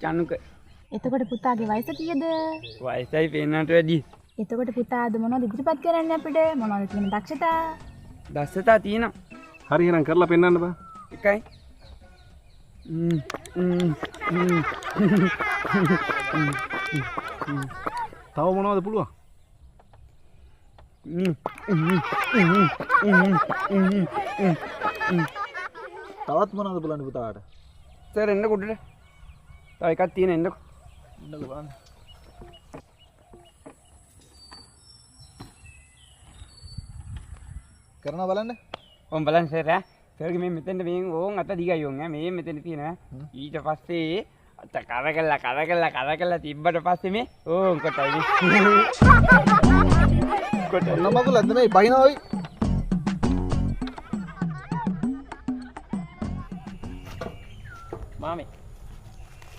චනුක. එතකොට පුතාගේ වයස කීයද? වයසයි පේන්නට වැඩි. එතකොට පුතාද මොනවද ඉදිරිපත් කරන්නේ අපිට? මොනවද තියෙන දක්ෂතා? දස්සතා තියෙනවා. හරි එහෙනම් කරලා පෙන්නන්න බෑ. එකයි. තව මොනවද පුළුවන්? තවත් මොනවද බලන්න පුතාට? සර් එන්න කුඩට. තව එකක් තියෙන එන්නකො. ඉන්නකෝ බලන්න. කරනවා බලන්න. ඔම් බලන්න සර් ඈ. සර්ගේ මේ මෙතෙන්ට මේ ඕන් අත දිගයි ඕන් ඈ. මේ මෙතෙන්ට තියෙනවා. ඊට පස්සේ අත කරකලා තිබ්බට පස්සේ මේ ඕන් කොටයි. ඔන්න මගුලත් මේ බහිනවයි.